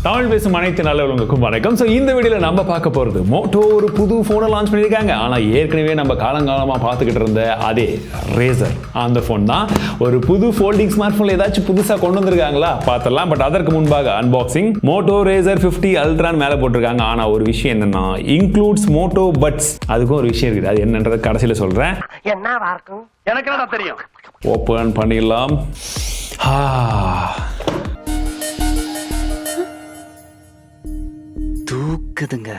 தமிழ் பேசும் அனைத்து நல்லவங்களுக்கும் வணக்கம். ஸோ இந்த வீடியோவில் நம்ம பார்க்க போகிறது மோட்டோ ஒரு புது ஃபோனை லான்ச் பண்ணியிருக்காங்க. ஆனால் ஏற்கனவே நம்ம காலங்காலமாக பார்த்துக்கிட்டு இருந்த அதே ரேசர் அந்த ஃபோன் தான் ஒரு புது ஃபோல்டிங் ஸ்மார்ட் ஃபோனில் ஏதாச்சும் புதுசாக கொண்டு வந்திருக்காங்களா பார்த்துடலாம். பட் அதற்கு முன்பாக அன்பாக்சிங் மோட்டோ ரேசர் 50 அல்ட்ரான்னு மேலே போட்டிருக்காங்க. ஆனால் ஒரு விஷயம் என்னன்னா இன்க்ளூட்ஸ் மோட்டோ பட்ஸ். அதுக்கும் ஒரு விஷயம் இருக்குது. அது என்னன்றதை கடைசியில் சொல்கிறேன். எனக்கு என்ன தெரியும். ஓப்பன் பண்ணிடலாம். தூக்குதுங்க.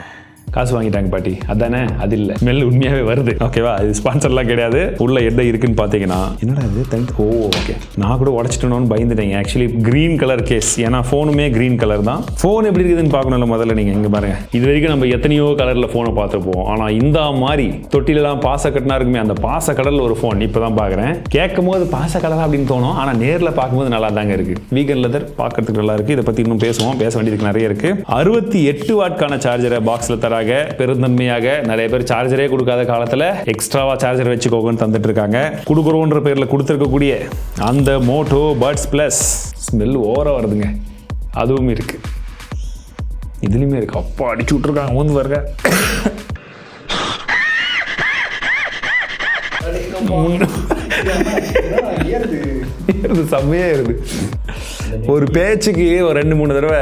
காசு வாங்கிட்டாங்க பாட்டி, அதானே? அது இல்லை, ஸ்மெல் உண்மையாகவே வருது. ஓகேவா, இது ஸ்பான்சர்லாம் கிடையாது. உள்ள என்ன இருக்குன்னு பார்த்தீங்கன்னா என்னடா இது தனி. ஓ ஓகே, நான் கூட உடச்சிட்டணும்னு பயந்துட்டேங்க. ஆக்சுவலி கிரீன் கலர் கேஸ், ஏன்னா ஃபோனுமே கிரீன் கலர் தான். ஃபோன் எப்படி இருக்குதுன்னு பார்க்கணும்ல முதல்ல. நீங்கள் இங்கே பாருங்க, இது வரைக்கும் நம்ம எத்தனையோ கலரில் ஃபோனை பார்த்துருப்போம். ஆனால் இந்த மாதிரி தொட்டிலெல்லாம் பாச கட்டினா இருக்குமே, அந்த பாச கடலில் ஒரு ஃபோன் இப்போ தான் பார்க்குறேன். கேட்கும் போது பாச கடலா அப்படின்னு தோணும், ஆனால் நேரில் பார்க்கும்போது நல்லா தாங்க இருக்குது. வீகன் லெதர் பார்க்கறதுக்கு நல்லா இருக்குது. இதை பற்றி இன்னும் பேசுவோம், பேச வேண்டியதுக்கு நிறைய இருக்குது. 68 வாட்கான சார்ஜரை பாக்ஸில் தராங்க. பெருந்தன்மையாக நிறைய பேர் சார்ஜரே கொடுக்காத காலத்தில் எக்ஸ்ட்ராவா சார்ஜர் வச்சுக்கோங்கன்னு தந்துட்டு இருக்காங்க. கொடுக்குறோன்ற பேரில் கொடுத்துருக்கக்கூடிய அந்த மோட்டோ பட்ஸ் பிளஸ் ஸ்மெல் ஓவரா வருதுங்க. அதுவும் இருக்கு, இதுலையுமே இருக்கு. அப்பா அடிச்சு விட்டுருக்காங்க. வந்து பாருங்க, செம்மையா இருது. ஒரு பேச்சுக்கு ஒரு 2-3 தடவை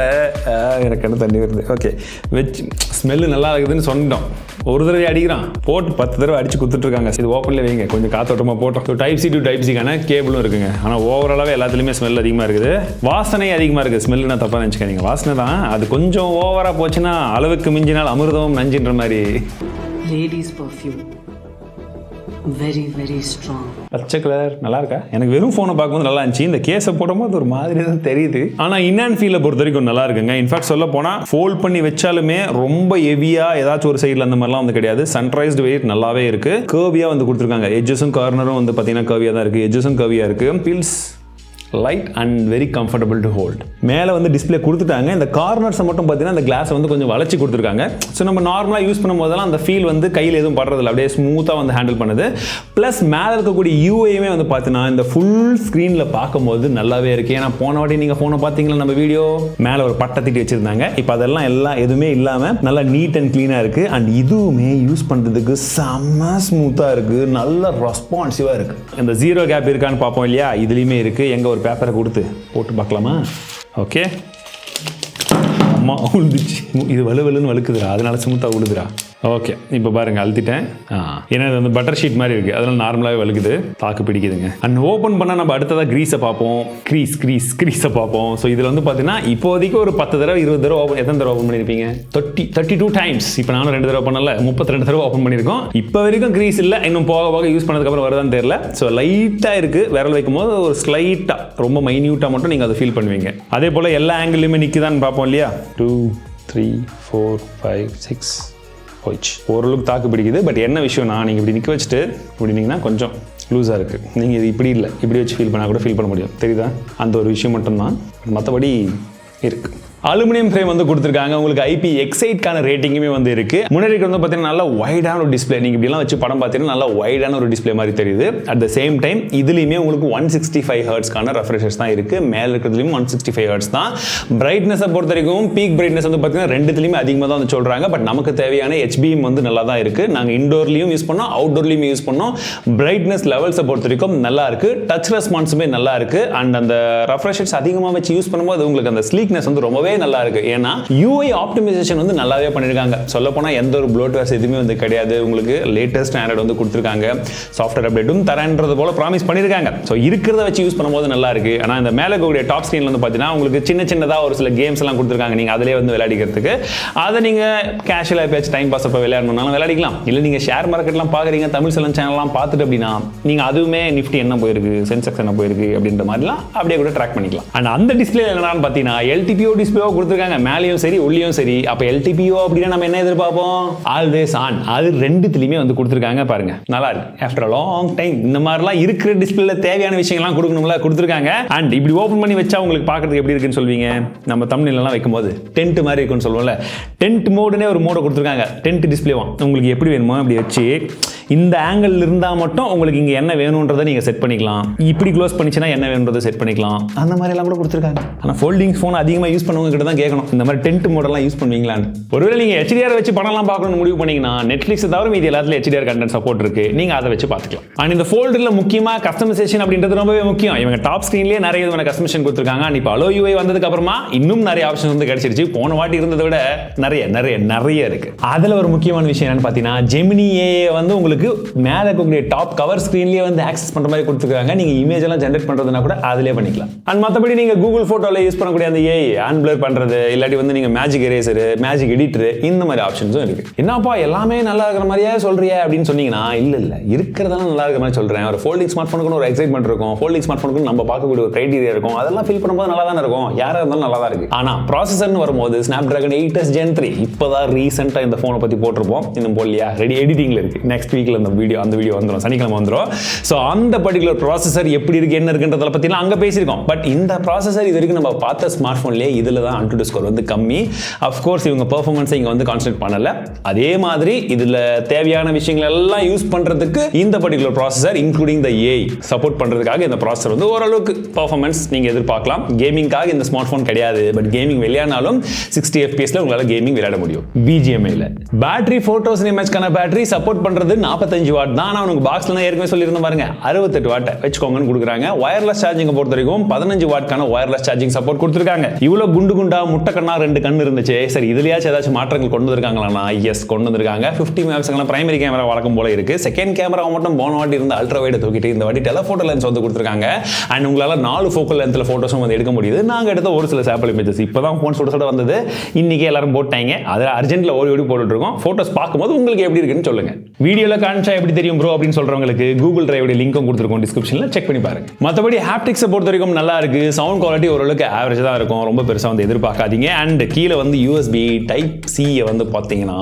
எனக்கு என்ன தண்ணி வருது. ஓகே, வச்சு ஸ்மெல்லு நல்லா இருக்குதுன்னு சொன்னோம். ஒரு தடவை அடிக்கிறான், போட்டு 10 தடவை அடிச்சு கொடுத்துட்டு இருக்காங்க. இது ஓப்பன்ல வைங்க, கொஞ்சம் காத்தோட்டமாக போட்டோம். டைப் சி டு டைப் சிக்கான கேபிளும் இருக்குங்க. ஆனால் ஓவராலாகவே எல்லாத்துலேயுமே ஸ்மெல் அதிகமாக இருக்குது. வாசனை அதிகமாக இருக்குது. ஸ்மெல்லுனா தப்பாக நினச்சிக்காதீங்க, வாசனை தான். அது கொஞ்சம் ஓவராக போச்சுன்னா அளவுக்கு மிஞ்சினால் அமிர்தமும் நஞ்சுன்ற மாதிரி. Ladies perfume very very strong. பச்சை கலர் நல்லா இருக்கா? எனக்கு வெறும் ஃபோனை பார்க்கும்போது நல்லா இருந்துச்சு. இந்த கேஸை போடும்போது ஒரு மாதிரி தான் தெரியுது. ஆனால் இன் ஃபீலை பொறுத்த வரைக்கும் நல்லா இருக்குங்க. இன்ஃபேக்ட் சொல்ல போனால் ஃபோல்ட் பண்ணி வச்சாலுமே ரொம்ப ஹெவியாக ஏதாச்சும் ஒரு சைடில் அந்த மாதிரிலாம் வந்து கிடையாது. சன்ரைஸ்டு வெயிட் நல்லாவே இருக்கு. கர்வியாக வந்து கொடுத்துருக்காங்க. எட்ஜஸும் கார்னரும் வந்து பார்த்தீங்கன்னா கர்வியாக தான் இருக்குது. எட்ஜஸும் கர்வியாக இருக்குது. Feels light and very comfortable to hold. மேலே வந்து டிஸ்பிளே கொடுத்துட்டாங்க. இந்த கார்னர்ஸை மட்டும் பார்த்தீங்கன்னா இந்த கிளாஸை வந்து கொஞ்சம் வளைச்சி கொடுத்துருக்காங்க. ஸோ நம்ம நார்மலாக யூஸ் பண்ணும் போதெல்லாம் அந்த ஃபீல் வந்து கையில் எதுவும் படுறதில்ல, அப்படியே ஸ்மூத்தாக வந்து ஹேண்டில் பண்ணுது. ப்ளஸ் மேலே இருக்கக்கூடிய யூஐயுமே வந்து பார்த்தீங்கன்னா இந்த ஃபுல் ஸ்க்ரீனில் பார்க்கும்போது நல்லாவே இருக்குது. ஏன்னா போன வாட்டி நீங்கள் ஃபோனை பார்த்தீங்களா நம்ம வீடியோ, மேலே ஒரு பட்டை தட்டி வச்சுருந்தாங்க. இப்போ அதெல்லாம் எதுவுமே இல்லாமல் நல்லா நீட் அண்ட் க்ளீனாக இருக்குது. அண்ட் இதுவுமே யூஸ் பண்ணுறதுக்கு செம்ம ஸ்மூத்தாக இருக்குது, நல்ல ரெஸ்பான்சிவாக இருக்குது. இந்த ஜீரோ கேப் இருக்கான்னு பார்ப்போம் இல்லையா, இதுலேயுமே இருக்குது. எங்கே ஒரு பேப்பரை கொடுத்து போட்டு பார்க்கலாமா? ஓகே, அம்மா உழுதுச்சு. இது வலுவலுன்னு வலுக்குதுரா, அதனால ஸ்மூத்தாக உழுதுரா. ஓகே, இப்போ பாருங்க, அழுத்திட்டேன். ஏன்னா இது வந்து பட்டர் ஷீட் மாதிரி இருக்குது, அதனால நார்மலாகவே வலுக்குது, தாக்கு பிடிக்குதுங்க. அண்ட் ஓப்பன் பண்ணால் நம்ம அடுத்ததாக க்ரீஸை பார்ப்போம். க்ரீஸை பார்ப்போம். ஸோ இதில் வந்து பார்த்தீங்கன்னா இப்போதைக்கு ஒரு 10 தடவை 20 தடவை எத்தனை தடவை ஓப்பன் பண்ணியிருப்பீங்க? 32 டைம்ஸ். இப்போ நானும் 2 தடவை பண்ணல, 32 தடவை ஓப்பன் பண்ணியிருக்கோம். இப்போ வரைக்கும் க்ரீஸ் இல்லை. இன்னும் போக போக யூஸ் பண்ணதுக்கப்புறம் வருதான்னு தெரியல. ஸோ லைட்டாக இருக்குது. விரல் வைக்கும் போது ஒரு ஸ்லைட்டாக, ரொம்ப மைன்யூட்டாக மட்டும் நீங்கள் அதை ஃபீல் பண்ணுவீங்க. அதே போல் எல்லா ஆங்கிள்லையுமே நிற்குதான்னு பார்ப்போம் இல்லையா. 2 3 4 5 6 போயிடுச்சு. ஓரளவுக்கு தாக்கு பிடிக்குது. பட் என்ன விஷயம்னா, நீங்கள் இப்படி நிற்க வச்சுட்டு இப்படினீங்கன்னா கொஞ்சம் லூஸாக இருக்குது. நீங்கள் இது இப்படி இல்லை, இப்படி வச்சு ஃபீல் பண்ணால் கூட ஃபீல் பண்ண முடியும். தெரியுதா? அந்த ஒரு விஷயம் மட்டும்தான், மற்றபடி இருக்குது. அலுமினியம் ஃப்ரேம் வந்து கொடுத்துருக்காங்க. உங்களுக்கு IPX8க்கான ரேட்டிங்குமே வந்து இருக்கு. முன்னாடி வந்து பார்த்தீங்கன்னா நல்ல வைடான ஒரு டிஸ்பிளே. நீங்கள் இப்படிலாம் வச்சு படம் பார்த்தீங்கன்னா நல்ல வைடான ஒரு டிஸ்பிளே மாதிரி தெரியுது. அட் த சேம் டைம் இதுலையுமே உங்களுக்கு 165 ஹெர்ட்ஸ்க்கான ரெஃப்ரெஷர்ஸ் தான் இருக்கு. மேலே இருக்கிறதுலையும் 165 ஹெர்ட்ஸ் தான். பிரைட்னஸை பொறுத்த வரைக்கும் பீக் பிரைட்னஸ் வந்து பார்த்தீங்கன்னா ரெண்டுத்துலையுமே அதிகமாக தான் வந்து சொல்கிறாங்க. பட் நமக்கு தேவையான HBM வந்து நல்லா தான் இருக்கு. நாங்கள் இண்டோர்லையும் யூஸ் பண்ணோம், அவுட்டோர்லையும் யூஸ் பண்ணோம். பிரைட்னஸ் லெவல்ஸை பொறுத்த வரைக்கும் நல்லா இருக்கு. டச் ரெஸ்பான்ஸுமே நல்லா இருக்கு. அண்ட் அந்த ரெஃப்ரெஷர்ஸ் அதிகமாக வச்சு யூஸ் பண்ணும்போது உங்களுக்கு அந்த ஸ்லீக்னஸ் வந்து ரொம்பவே நல்லா இருக்கு. ஏன்னா UI ஆப்டிமைசேஷன் வந்து நல்லாவே பண்ணிருக்காங்க. சொல்ல போனா எந்த ஒரு ப்ளோட்வேர்ஸ் எதுவுமே வந்து கிடையாது. உங்களுக்கு லேட்டஸ்ட் ஆண்ட்ராய்டு வந்து கொடுத்துருக்காங்க. சாஃப்ட்வேர் அப்டேட்டும் தரேன்றது போல ப்ராமிஸ் பண்ணிருக்காங்க. ஸோ இருக்கிறத வச்சு யூஸ் பண்ணும்போது நல்லா இருக்கு. ஆனால் இந்த மேலே இருக்கக்கூடிய டாப் ஸ்க்ரீன்ல வந்து பார்த்தீங்கன்னா உங்களுக்கு சின்னதாக ஒரு சில கேம்ஸ் எல்லாம் கொடுத்துருக்காங்க. நீங்க அதிலே வந்து விளையாடிக்கிறதுக்கு அதை நீங்க கேஷுவலாக எப்பயாச்சும் டைம் பாஸ் அப்போ விளையாடணும்னாலும் விளையாடிக்கலாம். இல்லை நீங்க ஷேர் மார்க்கெட்லாம் பார்க்குறீங்க, தமிழ் செலன் சேனல்லாம் பார்த்துட்டு அப்படின்னா நீங்க அதுவுமே நிஃப்டி என்ன போயிருக்கு, சென்செக்ஸ் என்ன போயிருக்கு அப்படின்ற மாதிரிலாம் அப்படியே கூட ட்ராக் பண்ணிக்கலாம். அண்ட் அந்த டிஸ்பிளே என்னன்னு பார்த்தீங்கன்னா LTPO டிஸ்பிளே கொடுத்துருக்காங்க. மேலேயும் சரி உள்ளேயும் சரி. அப்ப LTPO அப்படின்னா நம்ம என்ன எதிர்பார்ப்போம்? Always on. அது ரெண்டுத்துலயுமே வந்து கொடுத்துருக்காங்க. பாருங்க, நல்லா இருக்கு. ஆஃப்டர் லாங் டைம் இந்த மாதிரிலாம் இருக்கிற டிஸ்பிளேல தேவையான விஷயங்கள்லாம் கொடுக்கணும்ல, கொடுத்துருக்காங்க. அண்ட் இப்படி ஓபன் பண்ணி வச்சா உங்களுக்கு பார்க்கறதுக்கு எப்படி இருக்குன்னு சொல்வீங்க? நம்ம தம்ப்நெயில் எல்லாம் வைக்கும்போது டென்ட் மாதிரி இருக்குன்னு சொல்லுவோம்ல, டென்ட் மோடுனே ஒரு மோட கொடுத்துருக்காங்க. டென்ட் டிஸ்பிளேவா உங்களுக்கு எப்படி வேணுமோ அப்படி வச்சு இந்த ஆங்கிள் இருந்தால் மட்டும் உங்களுக்கு இங்கே என்ன வேணுன்றதை நீங்கள் செட் பண்ணிக்கலாம். இப்படி க்ளோஸ் பண்ணிச்சுன்னா என்ன வேணுன்றதை செட் பண்ணிக்கலாம். அந்த மாதிரி எல்லாம் கூட கொடுத்துருக்காங்க. ஆனால் ஃபோல்டிங் ஃபோன் அதிகமாக யூஸ் பண்ணுவாங்க கிட்ட தான் கேட்கணும் இந்த மாதிரி டென்ட் மோடெல்லாம் யூஸ் பண்ணுவீங்களான்னு. ஒருவேளை நீங்கள் ஹெச்டிஆர் வச்சு படம்லாம் பார்க்கணும்னு முடிவு பண்ணீங்கன்னா நெட்ஃப்ளிக்ஸ் தவிர மீதி எல்லாத்துலையும் ஹெச்டிஆர் கண்டென்ட் சப்போர்ட் இருக்கு, நீங்கள் அதை வச்சு பார்த்துக்கலாம். அண்ட் இந்த ஃபோல்டரில் முக்கியமாக கஸ்டமைசேஷன் அப்படின்றது ரொம்பவே முக்கியம். இவங்க டாப் ஸ்க்ரீன்லேயே நிறைய விதமான கஸ்டமைசேஷன் கொடுத்துருக்காங்க. அண்ட் இப்போ அலோ யூஐ வந்ததுக்கு அப்புறமா இன்னும் நிறைய ஆப்ஷன் வந்து கிடைச்சிருச்சு. போன வாட்டி இருந்ததை விட நிறைய இருக்கு. அதில் ஒரு முக்கியமான விஷயம் என்னன்னு பார்த்தீங்கன்னா ஜெமினி ஏஐ வந்து உங்களுக்கு மேலே இருக்கக்கூடிய டாப் கவர் ஸ்க்ரீன்லேயே வந்து ஆக்சஸ் பண்ணுற மாதிரி கொடுத்துருக்காங்க. நீங்கள் இமேஜ் எல்லாம் ஜென்ரேட் பண்ணுறதுனா கூட அதிலே பண்ணிக்கலாம். அண்ட் மற்றபடி நீங்கள் கூகுள் ஃபோட்டோவில் யூஸ் பண்ணக்கூடிய அந்த ஏஐ அன்பிளர் பண்ணுறது, இல்லாட்டி வந்து நீங்கள் மேஜிக் எரேசர், மேஜிக் எடிட்டர், இந்த மாதிரி ஆப்ஷன்ஸும் இருக்கு. என்னப்பா எல்லாமே நல்லா இருக்கிற மாதிரியே சொல்றியா அப்படின்னு சொன்னீங்கன்னா இல்லை இருக்கிறதெல்லாம் நல்லா இருக்கிற மாதிரி சொல்கிறேன். ஒரு ஃபோல்டிங் ஸ்மார்ட் ஃபோனுக்கு ஒரு எக்ஸைட்மெண்ட் இருக்கும், ஃபோல்டிங் ஸ்மார்ட் ஃபோனுக்கு நம்ம பார்க்கக்கூடிய ஒரு கிரைட்டீரியா இருக்கும். அதெல்லாம் ஃபில் பண்ணும்போது நல்லா தானே இருக்கும், யாராக இருந்தாலும் நல்லா தான் இருக்கு. ஆனால் ப்ராசஸர்னு வரும்போது ஸ்னாப்டிராகன் 8s Gen 3 இப்போதான் ரீசெண்டாக இந்த ஃபோனை பற்றி போட்டிருப்போம். இன்னும் போடலையா, ரெடி எடிட்டிங்கில் இருக்கு. நெக்ஸ்ட் வீக்கில் அந்த வீடியோ வந்துடும், சனிக்கிழமை வந்துடும். ஸோ அந்த பர்டிகுலர் ப்ராசஸர் எப்படி இருக்கு என்ன இருக்குன்றதை பற்றிலாம் அங்கே பேசியிருக்கோம். பட் இந்த ப்ராசஸர் இது வரைக்கும் நம்ம பார்த்த ஸ்மார்ட் ஃபோன்லேயே இதில் தான் AnTuTu ஸ்கோர் வந்து கம்மி. அஃப்கோர்ஸ் இவங்க பெர்ஃபார்மன்ஸை இங்கே வந்து கான்சன்ட்ரேட் பண்ணல. அதே மாதிரி இதில் தேவையான விஷயங்கள் எல்லாம் யூஸ் பண்ணுறதுக்கு இந்த particular processor including the AI support பண்ணுறதுக்காக இந்த ப்ராசஸர் வந்து ஓரளவுக்கு பெர்ஃபார்மன்ஸ் நீங்கள் எதிர்பார்க்கலாம். கேமிங்காக இந்த ஸ்மார்ட் ஃபோன் கிடையாது. பட் கேமிங் விளையாடினாலும் 60 FPS உங்களால் கேமிங் விளையாட முடியும். BGMIல பேட்டரி ஃபோட்டோஸ் இமேஜ்க்கான பேட்டரி சப்போர்ட் பண்ணுறது 45 வாட் தான். ஆனால் உனக்கு பாக்ஸில் ஏற்கனவே சொல்லியிருந்தேன் பாருங்க, 68 வாட் வச்சுக்கோங்கன்னு கொடுக்குறாங்க. ஒயர்லெஸ் சார்ஜிங்கை பொறுத்த வரைக்கும் 15 வாட்கான ஒயர்லெஸ் சார்ஜிங் சப்போர்ட் கொடுத்துருக்காங்க. இவ்வளோ குண்டா முட்டை கண்ணா 2 கண் இருந்துச்சு. சரி இதுலயாச்சும் ஏதாச்சும் மாற்றங்கள் கொண்டு வந்திருக்காங்களா? எஸ் கொண்டு வந்திருக்காங்க. 50 மெகாபிக்சல் பிரைமரி கேமரா வழக்கம் போல இருக்கு. செகண்ட் கேமரா மட்டும் போன வாட்டி இருந்த அல்ட்ரா வைட் தூக்கிட்டு இந்த வாட்டி டெலஃபோட்டோ லென்ஸ் வந்து கொடுத்துருக்காங்க. அண்ட் உங்களால் 4 ஃபோக்கல் லென்த்தில் ஃபோட்டோஸும் வந்து எடுக்க முடியுது. நாங்கள் எடுத்த ஒரு சில சாம்பிள் இமேஜஸ் இப்போதான் ஃபோன் சுட வந்தது. இன்னைக்கு எல்லாரும் போட்டாங்க. அதில் அர்ஜென்ட்ல ஓடி போட்டுட்டு இருக்கோம். ஃபோட்டோஸ் பார்க்கும்போது உங்களுக்கு எப்படி இருக்குன்னு சொல்லுங்க. வீடியோல காமிச்சா எப்படி தெரியும் ப்ரோ அப்படின்னு சொல்றவங்களுக்கு கூகுள் டிரைவோட லிங்க்கும் கொடுத்துருக்கோம் டிஸ்கிரிப்ஷன்ல, செக் பண்ணி பாருங்க. மற்றபடி ஹாப்டிக்ஸை பொறுத்த வரைக்கும் நல்லா இருக்கு. சவுண்ட் குவாலிட்டி ஓரளவுக்கு ஆவரேஜ் தான் இருக்கும், ரொம்ப பெருசாக வந்து எதிர்பார்க்காதீங்க. அண்ட் கீழே வந்து USB Type-C வந்து பார்த்தீங்கன்னா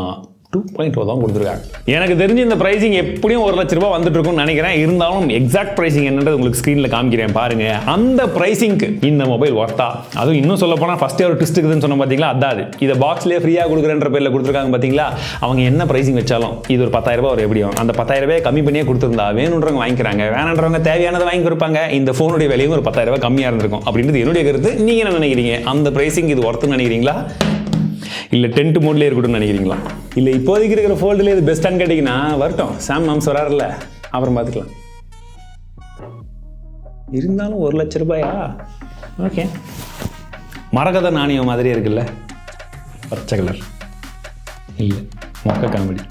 2.0 தான் கொடுத்துருக்காங்க. எனக்கு தெரிஞ்சு இந்த பிரைசிங் எப்படியும் 1 லட்ச ரூபாய் வந்துட்டு இருக்கும்னு நினைக்கிறேன். இருந்தாலும் எக்ஸாக்ட் பிரைசிங் என்னன்றது உங்களுக்கு ஸ்க்ரீனில் காமிக்கிறேன் பாருங்க. அந்த பிரைசிங்க்கு இந்த மொபைல் ஒர்த்தா? அதுவும் இன்னும் சொல்ல போனால் ஃபர்ஸ்ட் ஒரு ட்விஸ்ட் இருக்குதுன்னு சொன்ன பார்த்தீங்களா, அதாவது இதை பாக்ஸ்லேயே ஃப்ரீயாக கொடுக்குறன்ற பேரில் கொடுத்துருக்காங்க பார்த்தீங்களா. அவங்க என்ன பிரைசிங் வச்சாலும் இது ஒரு 10,000 ரூபாய் ஒரு எப்படியும் அந்த 10,000 ரூபாய் கம்மி பண்ணியே கொடுத்துருந்தா வேணுன்றவங்க வாங்கிக்கிறாங்க, வேணான்றவங்க தேவையானதை வாங்கி கொடுப்பாங்க. இந்த ஃபோனுடைய விலையும் ஒரு 10,000 ரூபாய் கம்மியாக இருந்திருக்கும் அப்படின்றது என்னுடைய கருத்து. நீங்கள் என்ன நினைக்கிறீங்க? அந்த பிரைசிங் இது ஒர்த்துன்னு நினைக்கிறீங்களா, இல்லை டென்ட் மோட்லேயே இருக்கட்டும்னு நினைக்கிறீங்களா? இல்லை இப்போதைக்கு இருக்கிற ஃபோல்டுலேயே இது பெஸ்ட்டான்னு கேட்டிங்கன்னா வரட்டும், சாம் மாம்ஸ் வராருல்ல, அப்புறம் பார்த்துக்கலாம். இருந்தாலும் 1 லட்ச ரூபாயா? ஓகே, மரகத நாணயம் மாதிரியே இருக்குல்ல, பச்சை கலர் இல்லை, மொக்க காமெடி.